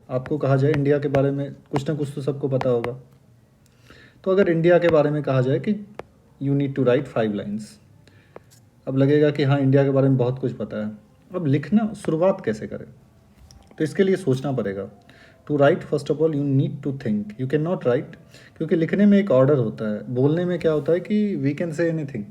आपको कहा जाए इंडिया के बारे में कुछ ना कुछ तो सबको पता होगा। तो अगर इंडिया के बारे में कहा जाए कि you need to write 5 lines, अब लगेगा कि हाँ इंडिया के बारे में बहुत कुछ पता है, अब लिखना शुरुआत कैसे करें? तो इसके लिए सोचना पड़ेगा। To write first of all you need to think, you can not write, क्योंकि लिखने में एक ऑर्डर होता है। बोलने में क्या होता है कि वी कैन से एनीथिंग,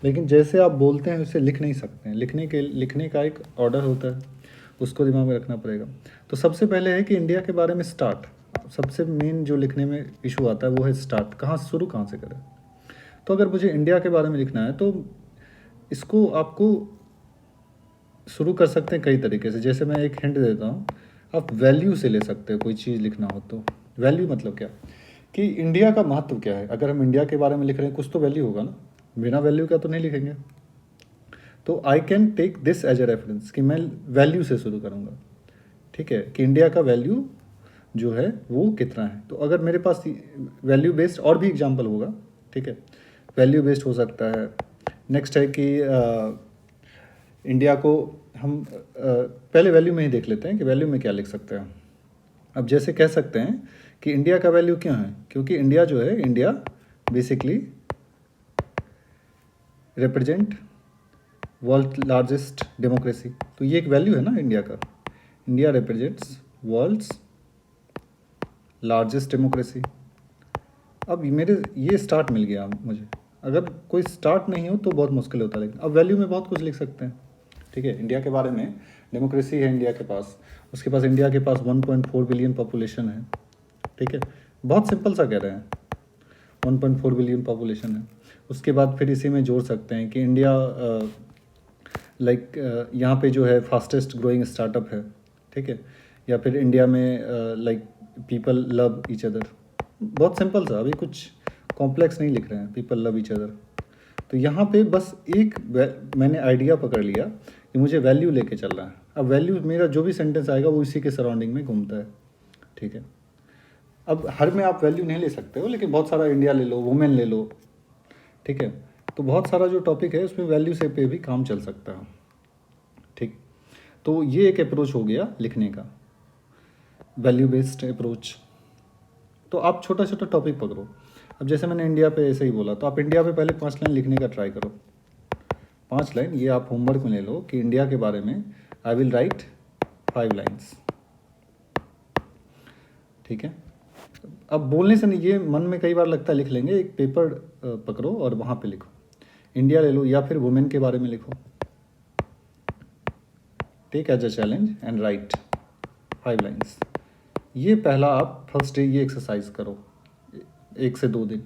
लेकिन जैसे आप बोलते हैं उसे लिख नहीं सकते हैं। लिखने का एक ऑर्डर होता है, उसको दिमाग में रखना पड़ेगा। तो सबसे पहले है कि इंडिया के बारे में स्टार्ट, सबसे मेन जो लिखने में इशू आता है वो है स्टार्ट, कहाँ शुरू कहाँ से करें। तो अगर मुझे इंडिया के बारे में लिखना है तो इसको आपको शुरू कर सकते हैं कई तरीके से। जैसे मैं एक हिंट देता हूँ, आप वैल्यू से ले सकते हैं कोई चीज़ लिखना हो तो। वैल्यू मतलब क्या कि इंडिया का महत्व क्या है। अगर हम इंडिया के बारे में लिख रहे हैं कुछ तो वैल्यू होगा ना, बिना वैल्यू का तो नहीं लिखेंगे। तो I can take this as a reference कि मैं वैल्यू से शुरू करूँगा, ठीक है, कि इंडिया का वैल्यू जो है वो कितना है। तो अगर मेरे पास वैल्यू बेस्ड और भी एग्जाम्पल होगा, ठीक है, वैल्यू बेस्ड हो सकता है। नेक्स्ट है कि इंडिया को हम पहले वैल्यू में ही देख लेते हैं कि वैल्यू में क्या लिख सकते हैं। अब जैसे कह सकते हैं कि इंडिया का वैल्यू क्यों है, क्योंकि इंडिया जो है, India basically represent world largest democracy. तो ये एक वैल्यू है ना इंडिया का, India represents world's largest democracy. अब मेरे ये स्टार्ट मिल गया मुझे। अगर कोई स्टार्ट नहीं हो तो बहुत मुश्किल होता है, लेकिन अब वैल्यू में बहुत कुछ लिख सकते हैं, ठीक है। इंडिया के बारे में, डेमोक्रेसी है इंडिया के पास, उसके पास इंडिया के पास 1.4 बिलियन पॉपुलेशन है, ठीक है, बहुत सिंपल सा कह रहे हैं, 1.4 बिलियन पॉपुलेशन है। उसके बाद फिर इसी में जोड़ सकते हैं कि इंडिया यहाँ पे जो है फास्टेस्ट ग्रोइंग स्टार्टअप है, ठीक है, या फिर इंडिया में like people love each other. बहुत सिंपल सा, अभी कुछ कॉम्प्लेक्स नहीं लिख रहे हैं, पीपल लव ईच अदर। तो यहाँ पे बस एक मैंने आइडिया पकड़ लिया कि मुझे वैल्यू लेके चल रहा है। अब वैल्यू, मेरा जो भी सेंटेंस आएगा वो इसी के सराउंडिंग में घूमता है, ठीक है। अब हर में आप वैल्यू नहीं ले सकते हो, लेकिन बहुत सारा इंडिया ले लो, वुमेन ले लो, ठीक है। तो बहुत सारा जो टॉपिक है उसमें वैल्यू से पे भी काम चल सकता है, ठीक। तो ये एक अप्रोच हो गया लिखने का, वैल्यू बेस्ड अप्रोच। तो आप छोटा छोटा टॉपिक पकड़ो। अब जैसे मैंने इंडिया पे ऐसे ही बोला, तो आप इंडिया पे पहले 5 लाइन लिखने का ट्राई करो। 5 लाइन, ये आप होमवर्क में ले लो कि इंडिया के बारे में आई विल राइट 5 लाइन्स, ठीक है। अब बोलने से नहीं, ये मन में कई बार लगता है लिख लेंगे, एक पेपर पकड़ो और वहाँ पे लिखो, इंडिया ले लो या फिर वुमेन के बारे में लिखो, take as a challenge and write 5 lines. ये पहला आप फर्स्ट डे ये एक्सरसाइज करो 1 से 2 दिन,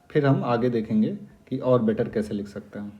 फिर हम आगे देखेंगे कि और बेटर कैसे लिख सकते हैं।